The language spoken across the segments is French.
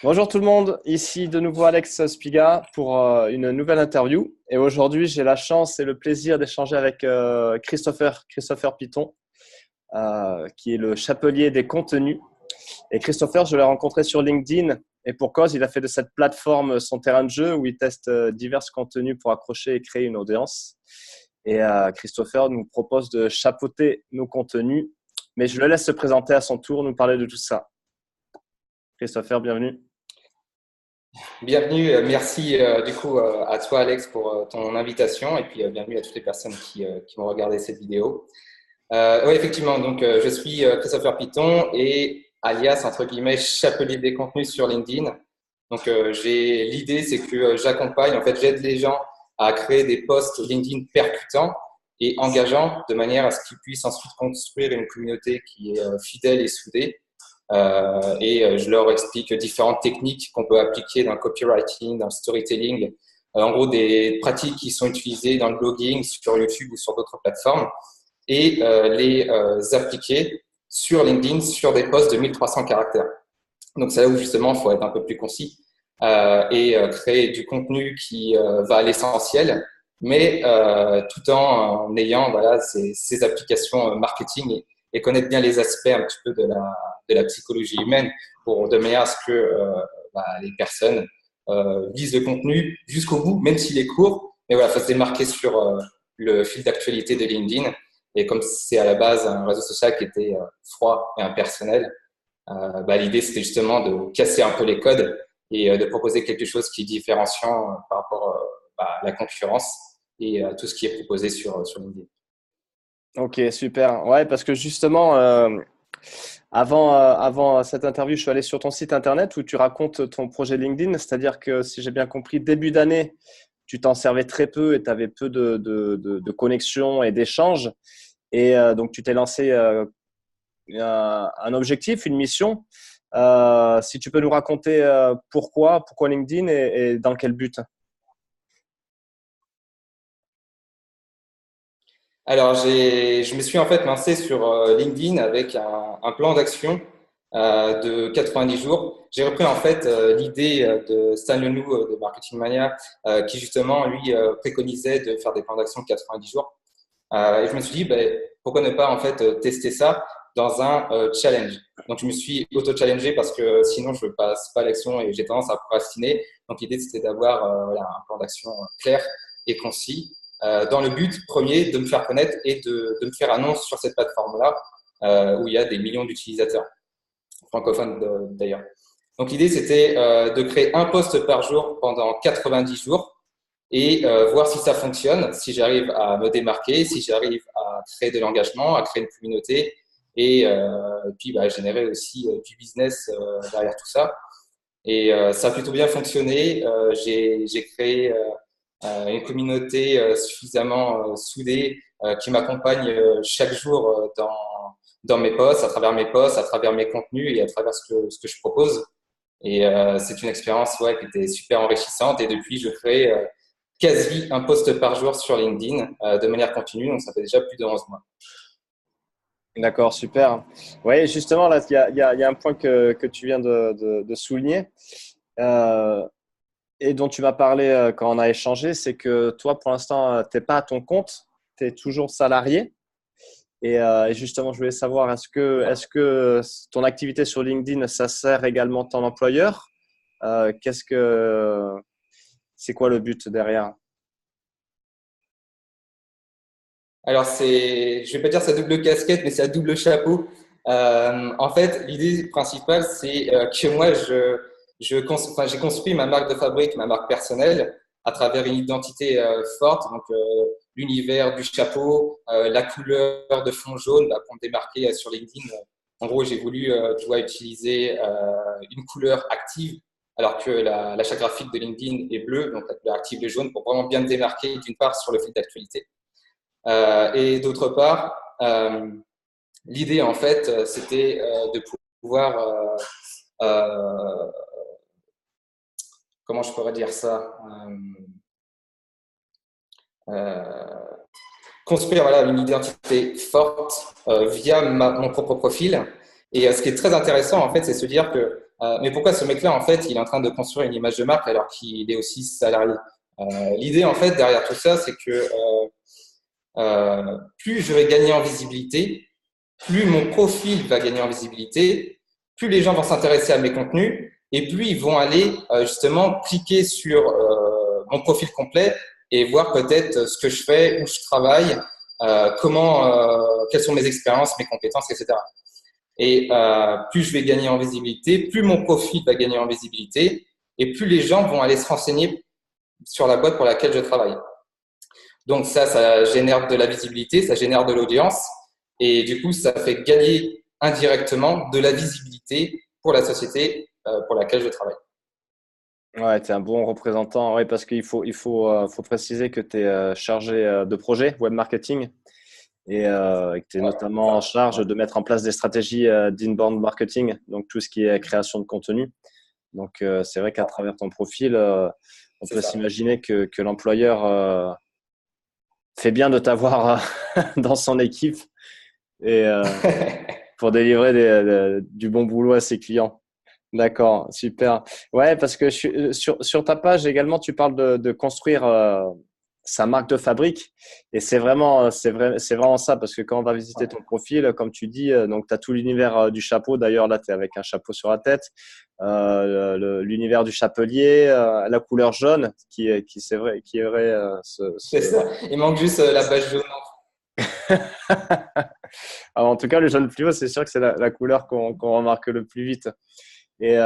Bonjour tout le monde, ici de nouveau Alex Spiga pour une nouvelle interview. Et aujourd'hui, j'ai la chance et le plaisir d'échanger avec Christopher Piton, qui est le chapelier des contenus. Et Christopher, je l'ai rencontré sur LinkedIn et pour cause, il a fait de cette plateforme son terrain de jeu où il teste divers contenus pour accrocher et créer une audience. Et Christopher nous propose de chapeauter nos contenus, mais je le laisse se présenter à son tour, nous parler de tout ça. Christopher, bienvenue. Bienvenue, merci du coup à toi Alex pour ton invitation et puis bienvenue à toutes les personnes qui vont regarder cette vidéo. Oui, effectivement, donc je suis Christopher Piton et alias entre guillemets chapelier des contenus sur LinkedIn. Donc l'idée c'est que j'accompagne, en fait j'aide les gens à créer des posts LinkedIn percutants et engageants de manière à ce qu'ils puissent ensuite construire une communauté qui est fidèle et soudée. Je leur explique différentes techniques qu'on peut appliquer dans le copywriting, dans le storytelling, en gros des pratiques qui sont utilisées dans le blogging, sur YouTube ou sur d'autres plateformes, et les appliquer sur LinkedIn sur des posts de 1300 caractères. Donc c'est là où justement il faut être un peu plus concis créer du contenu qui va à l'essentiel, mais tout en ayant voilà, ces applications marketing et connaître bien les aspects un petit peu de la psychologie humaine pour de manière à ce que les personnes lisent le contenu jusqu'au bout, même s'il est court. Mais voilà, il faut se démarquer sur le fil d'actualité de LinkedIn. Et comme c'est à la base un réseau social qui était froid et impersonnel, l'idée c'était justement de casser un peu les codes et de proposer quelque chose qui est différenciant par rapport à la concurrence et tout ce qui est proposé sur LinkedIn. Ok, super. Ouais, parce que justement, avant cette interview, je suis allé sur ton site internet où tu racontes ton projet LinkedIn. C'est-à-dire que si j'ai bien compris, début d'année, tu t'en servais très peu et tu avais peu de connexions et d'échanges. Et donc, tu t'es lancé un objectif, une mission. Si tu peux nous raconter pourquoi LinkedIn et dans quel but? Alors, je me suis en fait lancé sur LinkedIn avec un plan d'action de 90 jours. J'ai repris en fait l'idée de Stan Lenou de Marketing Mania qui justement lui préconisait de faire des plans d'action de 90 jours. Et je me suis dit, pourquoi ne pas en fait tester ça dans un challenge. Donc, je me suis auto-challengé parce que sinon, je ne passe pas à l'action et j'ai tendance à procrastiner. Donc, l'idée, c'était d'avoir un plan d'action clair et concis dans le but premier de me faire connaître et de me faire annonce sur cette plateforme-là où il y a des millions d'utilisateurs, francophones d'ailleurs. Donc, l'idée, c'était de créer un post par jour pendant 90 jours et voir si ça fonctionne, si j'arrive à me démarquer, si j'arrive à créer de l'engagement, à créer une communauté et puis générer aussi du business derrière tout ça. Et ça a plutôt bien fonctionné. J'ai créé une communauté suffisamment soudée qui m'accompagne chaque jour dans mes posts, à travers mes contenus et à travers ce que je propose. Et c'est une expérience qui était super enrichissante. Et depuis, je crée quasi un post par jour sur LinkedIn de manière continue. Donc, ça fait déjà plus de 11 mois. D'accord, super. Oui, justement, là, il y a un point que tu viens de souligner euh, et dont tu m'as parlé quand on a échangé, c'est que toi, pour l'instant, tu n'es pas à ton compte, tu es toujours salarié. Et justement, je voulais savoir, est-ce que ton activité sur LinkedIn, ça sert également ton employeur? C'est quoi le but derrière? Alors, je vais pas dire sa double casquette, mais c'est à double chapeau. En fait, l'idée principale, c'est que moi, j'ai construit ma marque de fabrique, ma marque personnelle, à travers une identité forte. Donc, l'univers du chapeau, la couleur de fond jaune pour me démarquer sur LinkedIn. En gros, j'ai voulu, utiliser une couleur active, alors que l'achat graphique de LinkedIn est bleu, donc la couleur active est jaune, pour vraiment bien me démarquer d'une part sur le fil d'actualité. Et d'autre part, l'idée, en fait, c'était de pouvoir, euh, comment je pourrais dire ça, euh, construire voilà, une identité forte via mon propre profil. Et ce qui est très intéressant, en fait, c'est se dire que mais pourquoi ce mec-là, en fait, il est en train de construire une image de marque alors qu'il est aussi salarié? L'idée, en fait, derrière tout ça, c'est que plus je vais gagner en visibilité, plus mon profil va gagner en visibilité, plus les gens vont s'intéresser à mes contenus et plus ils vont aller justement cliquer sur mon profil complet et voir peut-être ce que je fais, où je travaille, quelles sont mes expériences, mes compétences, etc. Et plus je vais gagner en visibilité, plus mon profil va gagner en visibilité et plus les gens vont aller se renseigner sur la boîte pour laquelle je travaille. Donc ça génère de la visibilité, ça génère de l'audience et du coup, ça fait gagner indirectement de la visibilité pour la société pour laquelle je travaille. Ouais, tu es un bon représentant. Oui, parce qu'il faut préciser que tu es chargé de projet web marketing et que tu es Ouais, notamment en ça, charge ouais, de mettre en place des stratégies d'inbound marketing, donc tout ce qui est création de contenu. Donc, c'est vrai qu'à travers ton profil, on c'est peut ça. s'imaginer que l'employeur fait bien de t'avoir dans son équipe et pour délivrer du bon boulot à ses clients. D'accord, super. Ouais, parce que sur ta page également, tu parles de construire sa marque de fabrique. Et c'est vraiment ça, parce que quand on va visiter ton profil, comme tu dis, donc tu as tout l'univers du chapeau. D'ailleurs, là, tu es avec un chapeau sur la tête. L'univers du chapelier, la couleur jaune, qui est vrai. C'est ça. Il manque juste la page jaune. Alors, en tout cas, le jaune fluo, c'est sûr que c'est la couleur qu'on remarque le plus vite. Et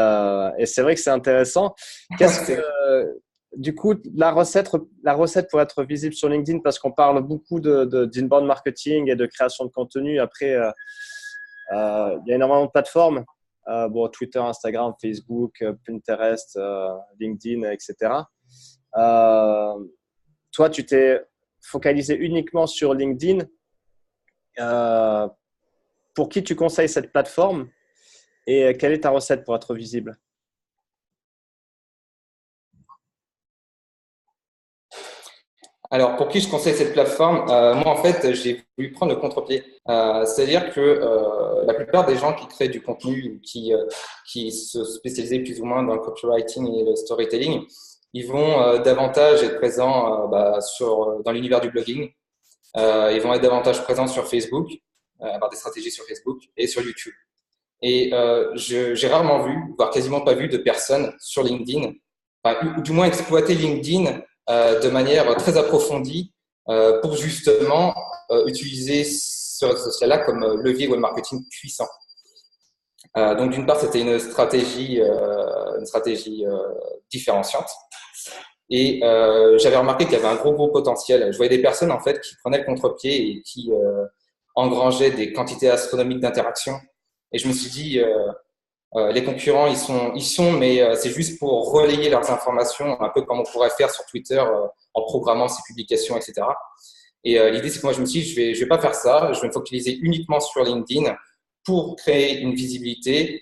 c'est vrai que c'est intéressant. Qu'est-ce que, du coup, la recette pour être visible sur LinkedIn, parce qu'on parle beaucoup d'inbound marketing et de création de contenu. Après, il y a énormément de plateformes. Bon, Twitter, Instagram, Facebook, Pinterest, LinkedIn, etc. Euh, Toi, tu t'es focalisé uniquement sur LinkedIn. Euh, pour qui tu conseilles cette plateforme et quelle est ta recette pour être visible? Alors, pour qui je conseille cette plateforme? Moi, en fait, j'ai voulu prendre le contre-pied. C'est-à-dire que la plupart des gens qui créent du contenu, qui se spécialisent plus ou moins dans le copywriting et le storytelling, ils vont davantage être présents dans l'univers du blogging. Ils vont être davantage présents sur Facebook, avoir des stratégies sur Facebook et sur YouTube. Et j'ai rarement vu, voire quasiment pas vu de personnes sur LinkedIn, ou du moins exploiter LinkedIn de manière très approfondie pour justement utiliser ce réseau social-là comme levier web marketing puissant. Donc d'une part, c'était une stratégie différenciante. Et j'avais remarqué qu'il y avait un gros potentiel. Je voyais des personnes en fait qui prenaient le contre-pied et qui engrangeaient des quantités astronomiques d'interactions. Et je me suis dit, les concurrents, mais c'est juste pour relayer leurs informations, un peu comme on pourrait faire sur Twitter en programmant ses publications, etc. Et l'idée, c'est que moi, je me suis dit, je vais pas faire ça. Je vais me focaliser uniquement sur LinkedIn pour créer une visibilité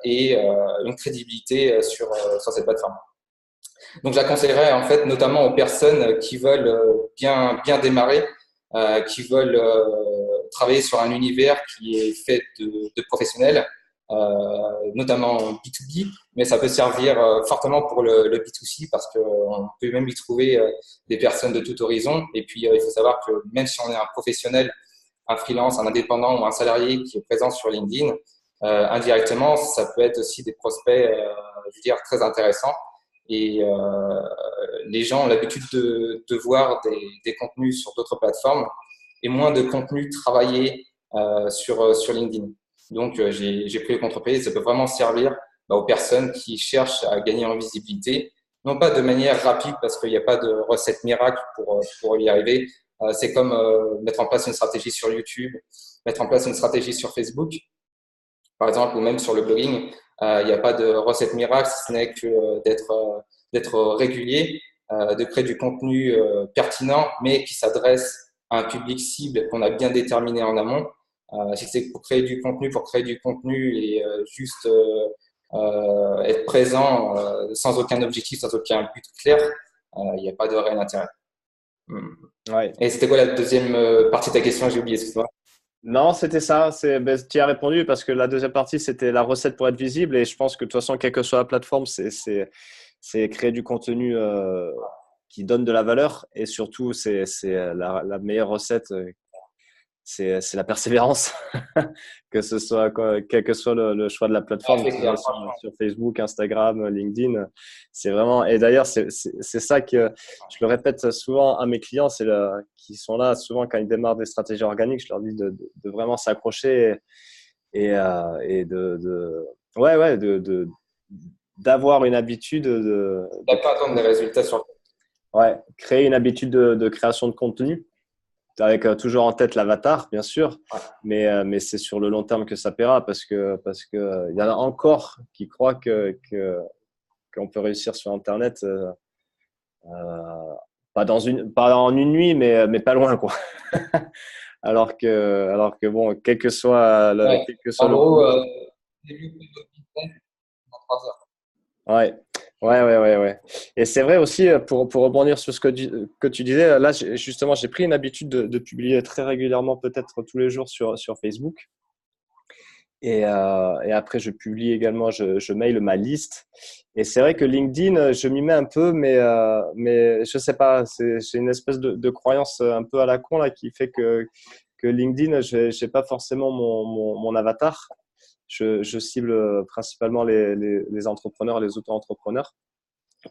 et une crédibilité sur cette plateforme. Donc, je la conseillerais en fait notamment aux personnes qui veulent bien démarrer, qui veulent travailler sur un univers qui est fait de professionnels, notamment B2B, mais ça peut servir fortement pour le B2C parce qu'on peut même y trouver des personnes de tout horizon. Et puis, il faut savoir que même si on est un professionnel, un freelance, un indépendant ou un salarié qui est présent sur LinkedIn, indirectement, ça peut être aussi des prospects, je veux dire, très intéressants. Et les gens ont l'habitude de voir des contenus sur d'autres plateformes et moins de contenus travaillés sur LinkedIn. Donc, j'ai pris le contre-pied. Ça peut vraiment servir aux personnes qui cherchent à gagner en visibilité, non pas de manière rapide parce qu'il n'y a pas de recette miracle pour y arriver. C'est comme mettre en place une stratégie sur YouTube, mettre en place une stratégie sur Facebook, par exemple, ou même sur le blogging. Il n'y a pas de recette miracle, si ce n'est que d'être régulier, de créer du contenu pertinent, mais qui s'adresse à un public cible qu'on a bien déterminé en amont. Si c'est pour créer du contenu et juste être présent sans aucun objectif, sans aucun but clair, il n'y a pas de réel intérêt. Ouais. Et c'était quoi la deuxième partie de ta question? J'ai oublié, excuse-moi. Non, c'était ça. Ben, tu y as répondu parce que la deuxième partie, c'était la recette pour être visible. Et je pense que de toute façon, quelle que soit la plateforme, c'est créer du contenu qui donne de la valeur. Et surtout, c'est la meilleure recette, c'est la persévérance. Que ce soit, quel que soit le choix de la Ah, plateforme, c'est que ce soit clair. sur Facebook, Instagram, LinkedIn. C'est vraiment. Et d'ailleurs, c'est ça que je le répète souvent à mes clients, qui sont là souvent quand ils démarrent des stratégies organiques. Je leur dis de vraiment s'accrocher et ouais, ouais, d'avoir une habitude Tu pas attendre des résultats sur. ouais, créer une habitude de création de contenu avec toujours en tête l'avatar, bien sûr, Ouais. mais c'est sur le long terme que ça paiera parce que il y en a encore qui croient qu'on peut réussir sur Internet, pas en une nuit, mais pas loin, quoi. Alors que bon, Ouais. quel que soit En le gros, boulot. développer votre business en 3 heures. Ouais. Ouais, ouais, ouais, ouais. Et c'est vrai aussi, pour rebondir sur ce que tu disais, là, justement, j'ai pris une habitude de publier très régulièrement, peut-être tous les jours sur Facebook. Et après, je publie également, je mail ma liste. Et c'est vrai que LinkedIn, je m'y mets un peu, mais je sais pas, j'ai une espèce de croyance un peu à la con là, qui fait que LinkedIn, j'ai pas forcément mon avatar. Je cible principalement les entrepreneurs, les auto-entrepreneurs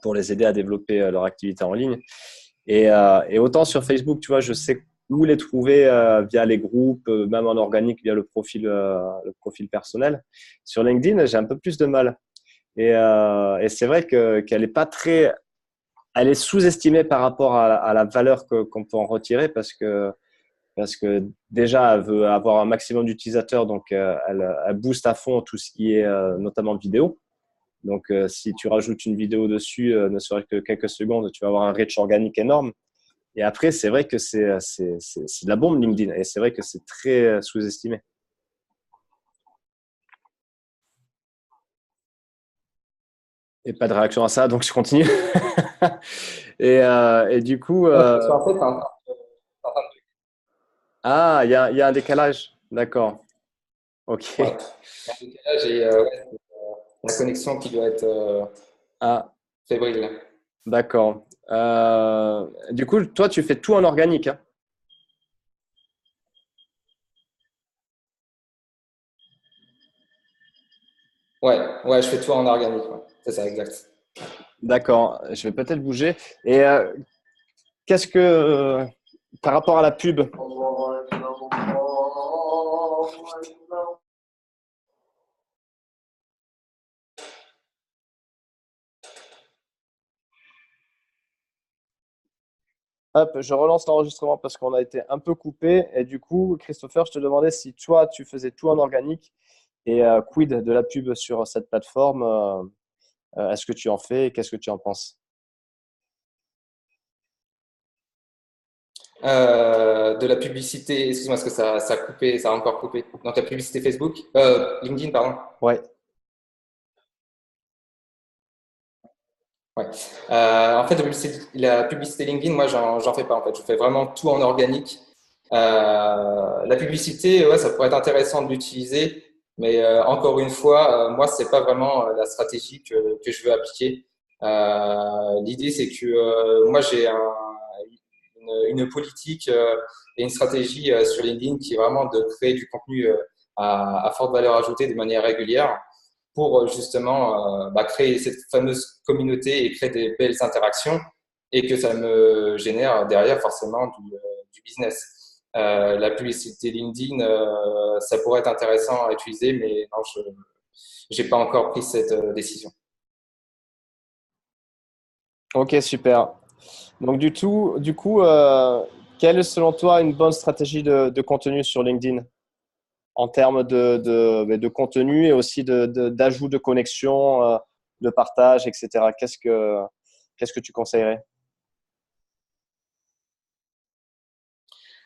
pour les aider à développer leur activité en ligne. Et autant sur Facebook, tu vois, je sais où les trouver via les groupes, même en organique via le profil personnel. Sur LinkedIn, j'ai un peu plus de mal. Et c'est vrai qu'elle est pas très, elle est sous-estimée par rapport à la valeur qu'on peut en retirer parce que déjà, elle veut avoir un maximum d'utilisateurs, donc elle booste à fond tout ce qui est notamment vidéo. Donc, si tu rajoutes une vidéo dessus, ne serait-ce que quelques secondes, tu vas avoir un reach organique énorme. Et après, c'est vrai que c'est de la bombe LinkedIn. Et c'est vrai que c'est très sous-estimé. Et pas de réaction à ça, donc je continue. Et du coup, Parce qu'en fait, ah, il y a un décalage. D'accord. Ok. ouais. Il y a un décalage et ouais, la connexion qui doit être Ah, fébrile. d'accord. Du coup, toi, tu fais tout en organique, hein? Ouais, ouais, je fais tout en organique. Ouais. C'est ça, exact. D'accord. Je vais peut-être bouger. Et qu'est-ce que, par rapport à la pub, hop, je relance l'enregistrement parce qu'on a été un peu coupé. Et du coup, Christopher, je te demandais si toi, tu faisais tout en organique et quid de la pub sur cette plateforme. Est-ce que tu en fais et qu'est-ce que tu en penses? De la publicité, excuse-moi, parce que ça a coupé, ça a encore coupé. Donc la publicité Facebook, LinkedIn, pardon. Ouais, Ouais. En fait, la publicité LinkedIn, moi, j'en fais pas. En fait, je fais vraiment tout en organique. La publicité, ouais, ça pourrait être intéressant de l'utiliser, mais encore une fois, moi, c'est pas vraiment la stratégie que je veux appliquer. L'idée, c'est que moi, j'ai une politique et une stratégie sur LinkedIn qui est vraiment de créer du contenu à forte valeur ajoutée de manière régulière pour justement créer cette fameuse communauté et créer des belles interactions et que ça me génère derrière forcément du business. La publicité LinkedIn, ça pourrait être intéressant à utiliser, mais non, je n'ai pas encore pris cette décision. ok, super. Donc, du coup, quelle est selon toi une bonne stratégie de contenu sur LinkedIn en termes de contenu et aussi d'ajout de connexion, de partage, etc. Qu'est-ce que tu conseillerais?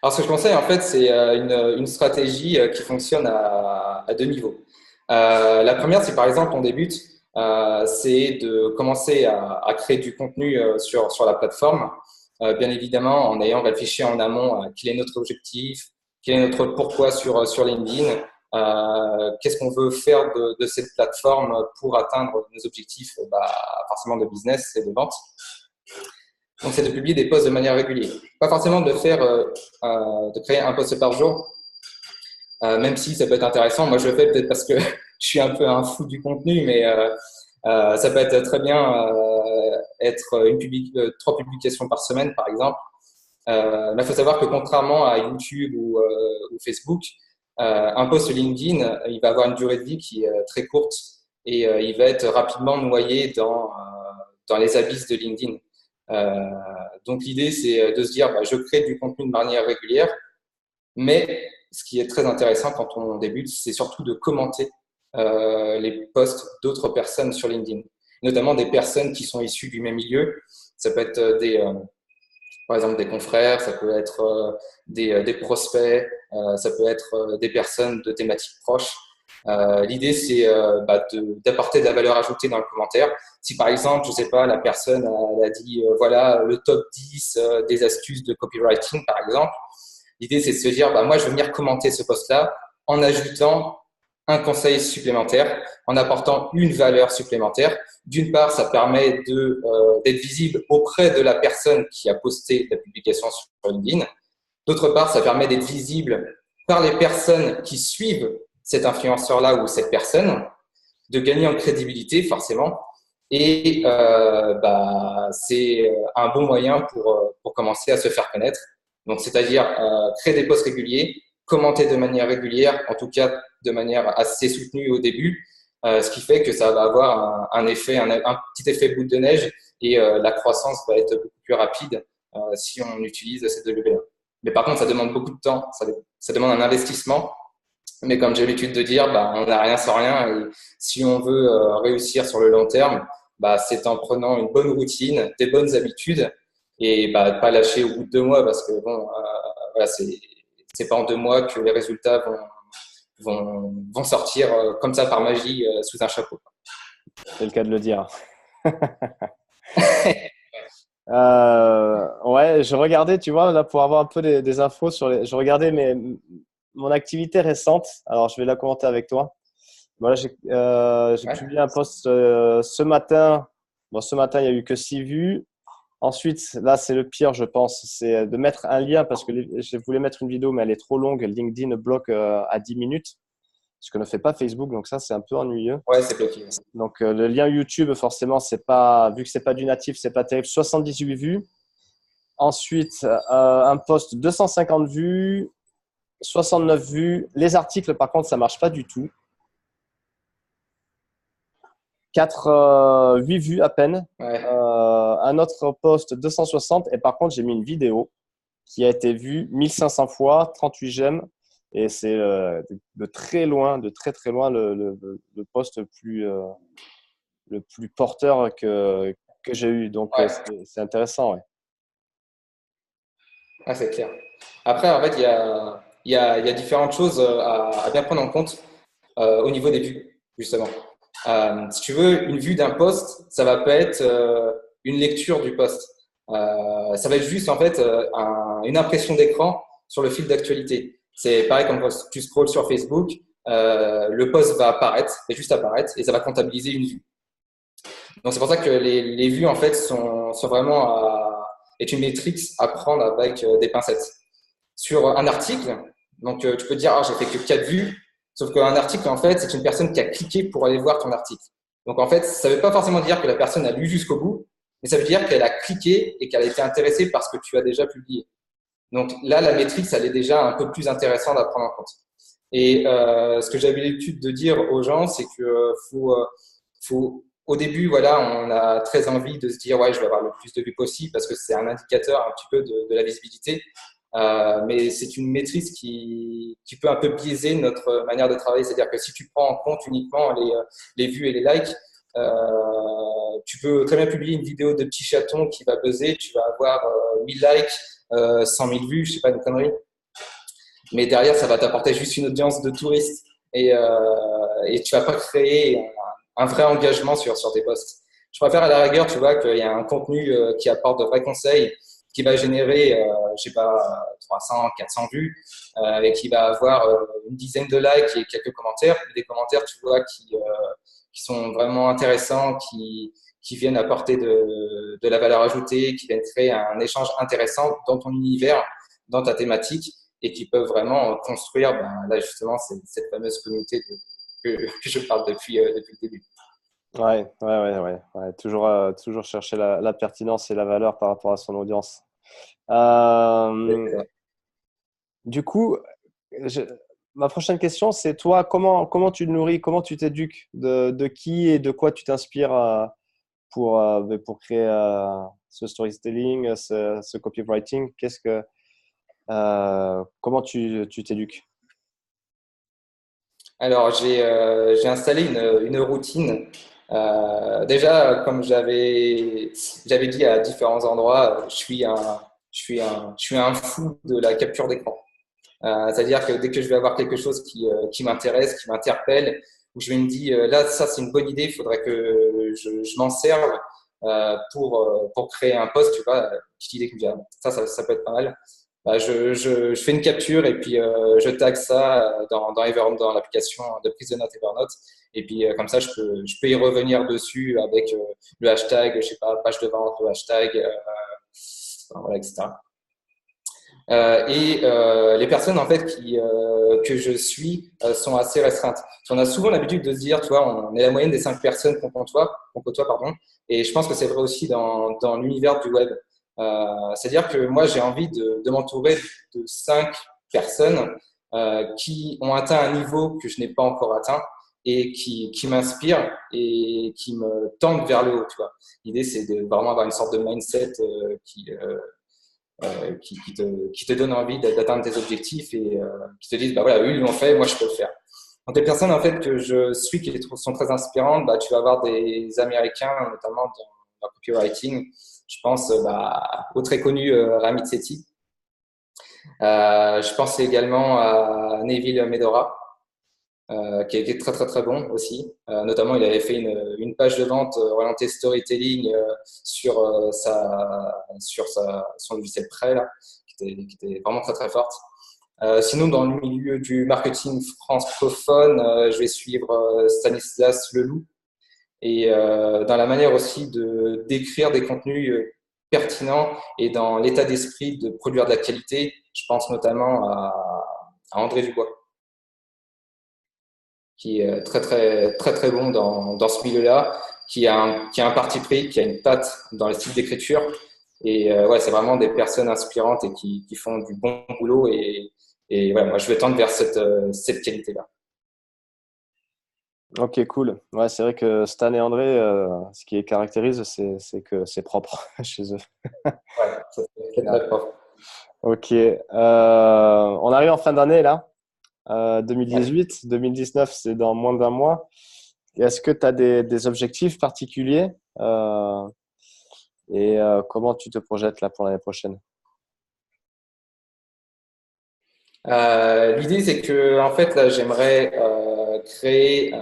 Alors, ce que je conseille, en fait, c'est une stratégie qui fonctionne à 2 niveaux. La première, c'est par exemple, on débute, c'est de commencer à créer du contenu sur la plateforme, bien évidemment en ayant réfléchi en amont à quel est notre objectif, quel est notre pourquoi sur LinkedIn, qu'est-ce qu'on veut faire de cette plateforme pour atteindre nos objectifs forcément de business et de vente. Donc, c'est de publier des posts de manière régulière. Pas forcément de créer un post par jour, même si ça peut être intéressant. Moi, je le fais peut-être parce que je suis un peu un fou du contenu, mais ça peut être très bien être 3 publications par semaine, par exemple. Mais il faut savoir que contrairement à YouTube ou Facebook, un post LinkedIn, il va avoir une durée de vie qui est très courte et il va être rapidement noyé dans les abysses de LinkedIn. Donc l'idée, c'est de se dire, je crée du contenu de manière régulière, mais ce qui est très intéressant quand on débute, c'est surtout de commenter les posts d'autres personnes sur LinkedIn, notamment des personnes qui sont issues du même milieu. Ça peut être par exemple des confrères, ça peut être des prospects, ça peut être des personnes de thématiques proches. L'idée, c'est d'apporter de la valeur ajoutée dans le commentaire. Si par exemple, je sais pas, la personne a dit voilà le top 10 des astuces de copywriting, par exemple, l'idée, c'est de se dire moi, je vais venir commenter ce post-là en ajoutant un conseil supplémentaire, en apportant une valeur supplémentaire. D'une part, ça permet d'être visible auprès de la personne qui a posté la publication sur LinkedIn. D'autre part, ça permet d'être visible par les personnes qui suivent cet influenceur-là ou cette personne, de gagner en crédibilité forcément. Et c'est un bon moyen pour commencer à se faire connaître. Donc, c'est-à-dire créer des posts réguliers, commenter de manière régulière, en tout cas de manière assez soutenue au début, ce qui fait que ça va avoir un petit effet boule de neige et la croissance va être beaucoup plus rapide si on utilise ces deux leviers-là. Mais par contre, ça demande beaucoup de temps, ça demande un investissement. Mais comme j'ai l'habitude de dire, on n'a rien sans rien. Et si on veut réussir sur le long terme, c'est en prenant une bonne routine, des bonnes habitudes et pas lâcher au bout de 2 mois parce que voilà, c'est pas en 2 mois que les résultats vont sortir comme ça par magie sous un chapeau. C'est le cas de le dire. Ouais, je regardais, tu vois, là pour avoir un peu des infos je regardais mon activité récente. Alors, je vais la commenter avec toi. Voilà, j'ai publié un post ce matin. Bon, ce matin, il n'y a eu que 6 vues. Ensuite, là, c'est le pire, je pense, c'est de mettre un lien parce que je voulais mettre une vidéo, mais elle est trop longue. LinkedIn bloque à 10 minutes, ce que ne fait pas Facebook. Donc ça, c'est un peu ennuyeux. Ouais, c'est bloqué. Donc le lien YouTube, forcément, c'est pas, vu que c'est pas du natif, c'est pas terrible. 78 vues. Ensuite, un post 250 vues, 69 vues. Les articles, par contre, ça marche pas du tout. 8 vues à peine. Ouais. Un autre post 260 et par contre j'ai mis une vidéo qui a été vue 1500 fois, 38 j'aime et c'est de très loin, de très très loin le post le plus porteur que j'ai eu. Donc c'est intéressant. Ouais. Ah, c'est clair. Après, en fait, il y a différentes choses à bien prendre en compte au niveau des vues, justement. Si tu veux, une vue d'un post, ça va pas être une lecture du post. Ça va être juste en fait une impression d'écran sur le fil d'actualité. C'est pareil comme quand tu scrolles sur Facebook, le post va apparaître, va juste apparaître et ça va comptabiliser une vue. Donc c'est pour ça que les vues en fait sont vraiment est une métrique à prendre avec des pincettes. Sur un article, donc tu peux dire j'ai fait que 4 vues. Sauf qu'un article, en fait, c'est une personne qui a cliqué pour aller voir ton article. Donc, en fait, ça ne veut pas forcément dire que la personne a lu jusqu'au bout, mais ça veut dire qu'elle a cliqué et qu'elle a été intéressée par ce que tu as déjà publié. Donc là, la métrique, ça l'est déjà un peu plus intéressant à prendre en compte. Et ce que j'avais l'habitude de dire aux gens, c'est que au début, voilà, on a très envie de se dire ouais, je vais avoir le plus de vues possible parce que c'est un indicateur un petit peu de la visibilité. Mais c'est une maîtrise qui peut un peu biaiser notre manière de travailler. C'est-à-dire que si tu prends en compte uniquement les vues et les likes, tu peux très bien publier une vidéo de petit chaton qui va buzzer, tu vas avoir 1000 likes, 100 000 vues, je sais pas, une connerie. Mais derrière, ça va t'apporter juste une audience de touristes et tu vas pas créer un vrai engagement sur tes posts. Je préfère à la rigueur, tu vois, qu'il y a un contenu qui apporte de vrais conseils, qui va générer, je sais pas, 300, 400 vues, et qui va avoir une dizaine de likes et quelques commentaires. Des commentaires, tu vois, qui sont vraiment intéressants, qui viennent apporter de la valeur ajoutée, qui viennent créer un échange intéressant dans ton univers, dans ta thématique, et qui peuvent vraiment construire, là justement, cette fameuse communauté que je parle depuis le début. Ouais. Toujours chercher la pertinence et la valeur par rapport à son audience. Du coup, je- ma prochaine question, c'est toi, comment tu te nourris, comment tu t'éduques, de qui et de quoi tu t'inspires pour créer ce storytelling, ce copywriting. Comment tu t'éduques? Alors, j'ai installé une routine. Déjà, comme j'avais dit à différents endroits, je suis un fou de la capture d'écran. C'est-à-dire que dès que je vais avoir quelque chose qui m'intéresse, qui m'interpelle, où je me dis là, ça c'est une bonne idée, il faudrait que je m'en serve pour créer un post, tu vois, petite idée que je me dis, ça peut être pas mal. Je fais une capture et puis je tag ça dans Evernote, dans l'application de prise de notes Evernote. Et puis comme ça, je peux y revenir dessus avec le hashtag, je sais pas, page de vente, le hashtag, voilà, etc. Les personnes en fait que je suis sont assez restreintes. On a souvent l'habitude de se dire, tu vois, on est la moyenne des 5 personnes qu'on côtoie, pardon. Et je pense que c'est vrai aussi dans l'univers du web. C'est-à-dire que moi, j'ai envie de m'entourer de 5 personnes qui ont atteint un niveau que je n'ai pas encore atteint et qui m'inspirent et qui me tendent vers le haut. Tu vois. L'idée, c'est de vraiment avoir une sorte de mindset qui te donne envie d'atteindre tes objectifs et qui te disent, bah voilà, eux, ils l'ont fait, moi, je peux le faire. Donc, les personnes, en fait, que je suis, sont très inspirantes, bah, tu vas avoir des Américains, notamment dans le copywriting. Je pense au très connu Ramit Sethi. Je pense également à Neville Medhora, qui est très très très bon aussi. Notamment, il avait fait une page de vente orientée storytelling son logiciel Prêt, là, qui était vraiment très très forte. Sinon, dans le milieu du marketing francophone, je vais suivre Stanislas Leloup et dans la manière aussi de d'écrire des contenus pertinents et dans l'état d'esprit de produire de la qualité. Je pense notamment à André Dubois, qui est très très très très bon dans ce milieu-là, qui a un parti pris, qui a une patte dans le style d'écriture. Et ouais, c'est vraiment des personnes inspirantes et qui font du bon boulot. Et ouais, moi, je vais tendre vers cette qualité-là. Ok, cool. Ouais, c'est vrai que Stan et André, ce qui les caractérise, c'est que c'est propre chez eux. Ouais, ça, c'est très propre. Ok. On arrive en fin d'année là. Ouais. 2018, 2019, c'est dans moins d'un mois. Est-ce que tu as des objectifs particuliers et comment tu te projettes là pour l'année prochaine? L'idée, c'est que en fait, là, j'aimerais créer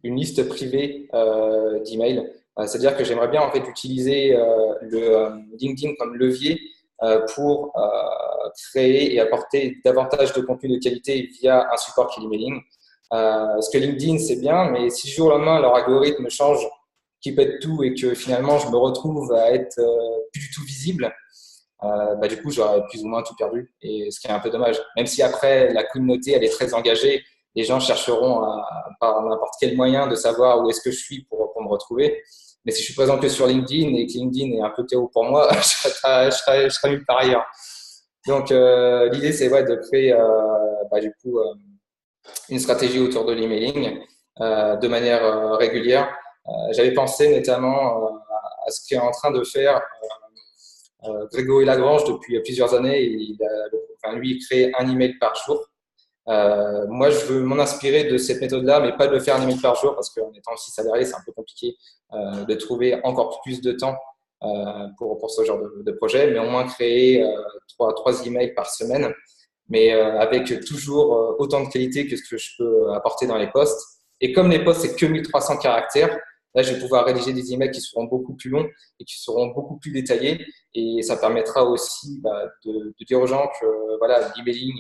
une liste privée d'emails. C'est-à-dire que j'aimerais bien en fait utiliser le LinkedIn comme levier pour créer et apporter davantage de contenu de qualité via un support qui est l'emailing. Parce que LinkedIn, c'est bien, mais si du jour au lendemain, leur algorithme change, qui pète tout et que finalement, je me retrouve à être plus du tout visible, du coup, j'aurais plus ou moins tout perdu. Et ce qui est un peu dommage. Même si après, la communauté, elle est très engagée, les gens chercheront par n'importe quel moyen de savoir où est-ce que je suis pour me retrouver. Mais si je suis présent que sur LinkedIn et que LinkedIn est un peu théo pour moi, je serais nulle part ailleurs. Donc, l'idée, c'est ouais, de créer une stratégie autour de l'emailing de manière régulière. J'avais pensé notamment à ce qu'est en train de faire Grégory Lagrange depuis plusieurs années. Lui, il crée un email par jour. Moi, je veux m'en inspirer de cette méthode-là, mais pas de le faire un email par jour, parce qu'en étant aussi salarié, c'est un peu compliqué de trouver encore plus de temps pour ce genre de projet, mais au moins créer trois emails par semaine, mais avec toujours autant de qualité que ce que je peux apporter dans les posts. Et comme les posts, c'est que 1300 caractères, Là, je vais pouvoir rédiger des emails qui seront beaucoup plus longs et qui seront beaucoup plus détaillés. Et ça permettra aussi de dire aux gens que voilà, l'emailing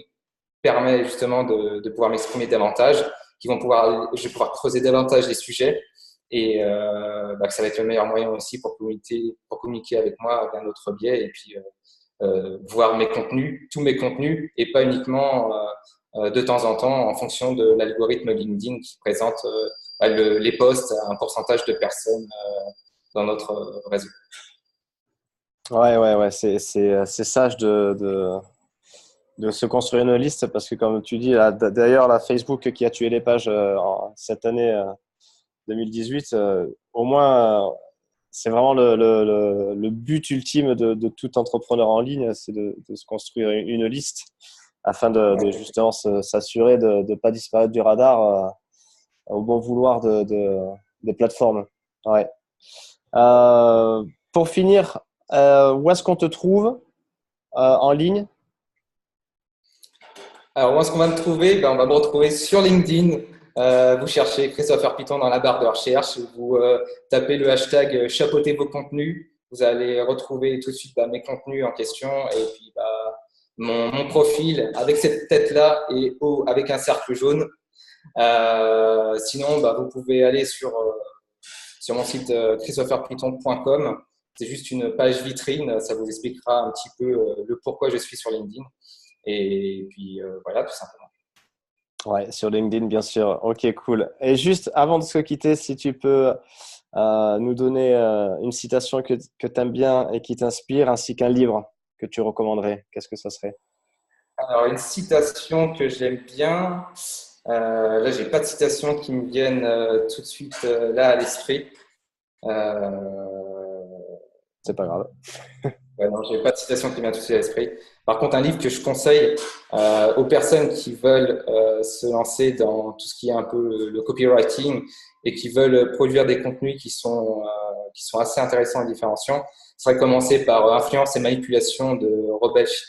permet justement de pouvoir m'exprimer davantage, je vais pouvoir creuser davantage les sujets et que ça va être le meilleur moyen aussi pour communiquer avec moi d'un autre biais et puis voir mes contenus, tous mes contenus et pas uniquement de temps en temps en fonction de l'algorithme LinkedIn qui présente les posts à un pourcentage de personnes dans notre réseau. Ouais, c'est sage de se construire une liste parce que comme tu dis, d'ailleurs, la Facebook qui a tué les pages cette année 2018, au moins, c'est vraiment le but ultime de tout entrepreneur en ligne, c'est de se construire une liste afin de justement s'assurer de ne pas disparaître du radar au bon vouloir des plateformes. Ouais. Pour finir, où est-ce qu'on te trouve en ligne? Alors, où est-ce qu'on va me trouver? On va me retrouver sur LinkedIn. Vous cherchez Christopher Python dans la barre de recherche. Vous tapez le hashtag chapeauter vos contenus. Vous allez retrouver tout de suite mes contenus en question et puis mon profil avec cette tête-là et avec un cercle jaune. Sinon, vous pouvez aller sur mon site christopherpython.com. C'est juste une page vitrine. Ça vous expliquera un petit peu le pourquoi je suis sur LinkedIn. Et puis voilà, tout simplement. Ouais, sur LinkedIn, bien sûr. Ok, cool. Et juste avant de se quitter, si tu peux nous donner une citation que tu aimes bien et qui t'inspire, ainsi qu'un livre que tu recommanderais, qu'est-ce que ça serait? Alors, une citation que j'aime bien. Là, j'ai pas de citation qui me viennent tout de suite là à l'esprit. C'est pas grave. Ouais, non, j'ai pas de citation qui me vient tout de suite à l'esprit. Par contre, un livre que je conseille aux personnes qui veulent se lancer dans tout ce qui est un peu le copywriting et qui veulent produire des contenus qui sont assez intéressants et différenciants, ce serait commencer par Influence et manipulation de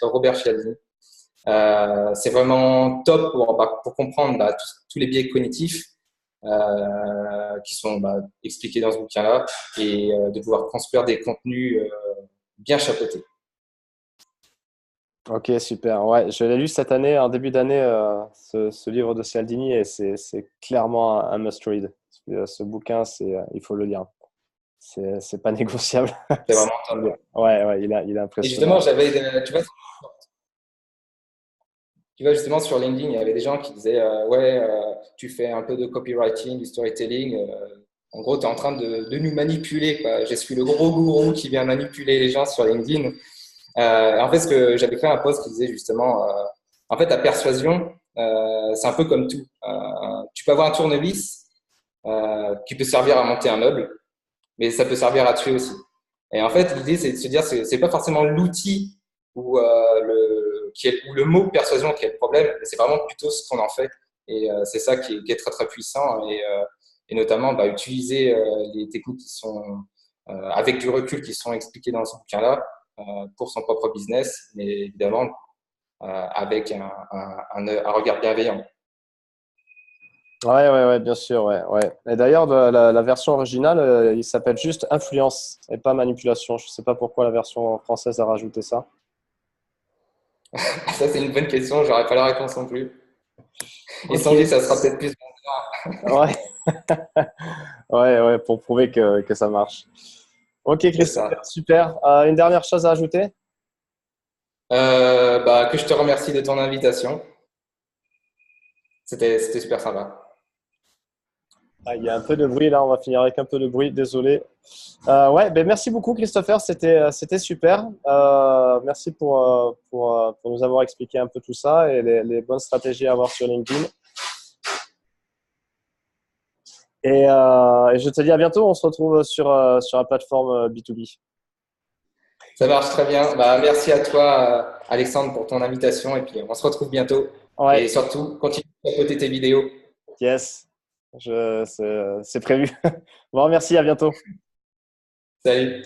Robert Cialdini. C'est vraiment top pour comprendre tous les biais cognitifs qui sont expliqués dans ce bouquin-là et de pouvoir construire des contenus bien chapeautés. Ok, super. Ouais, je l'ai lu cette année, en début d'année, ce livre de Cialdini, et c'est clairement un must-read. Ce bouquin, il faut le lire. C'est pas négociable. C'est vraiment top. Ouais, il est Et justement, impressionnant. tu vois, justement, sur LinkedIn, il y avait des gens qui disaient tu fais un peu de copywriting, du storytelling. En gros, tu es en train de nous manipuler, quoi. Je suis le gros gourou qui vient manipuler les gens sur LinkedIn. En fait, j'avais créé un post qui disait justement en fait, la persuasion, c'est un peu comme tout. Tu peux avoir un tournevis qui peut servir à monter un meuble, mais ça peut servir à tuer aussi. Et en fait, l'idée, c'est de se dire, c'est pas forcément l'outil ou ou le mot persuasion qui est le problème, mais c'est vraiment plutôt ce qu'on en fait. Et c'est ça qui est très très puissant. Et notamment, utiliser les techniques qui sont avec du recul qui sont expliquées dans ce bouquin-là pour son propre business, mais évidemment avec un regard bienveillant. Ouais, bien sûr, ouais. Et d'ailleurs, la version originale, il s'appelle juste influence et pas manipulation. Je sais pas pourquoi la version française a rajouté ça. Ça, c'est une bonne question. J'aurais pas la réponse non plus. Et Ok. sans doute, ça sera peut-être plus. Ouais, ouais, pour prouver que ça marche. Ok, C'est Christopher, ça. super. Une dernière chose à ajouter? Que je te remercie de ton invitation. C'était super sympa. Ah, il y a un peu de bruit là, on va finir avec un peu de bruit, désolé. Ouais, ben merci beaucoup Christopher, c'était super. Merci pour nous avoir expliqué un peu tout ça et les bonnes stratégies à avoir sur LinkedIn. Et je te dis à bientôt, on se retrouve sur la plateforme B2B. Ça marche très bien. Merci à toi, Alexandre, pour ton invitation. Et puis, on se retrouve bientôt. Ouais, Et surtout, continue à côté tes vidéos. yes, c'est prévu. Bon, merci, à bientôt. Salut.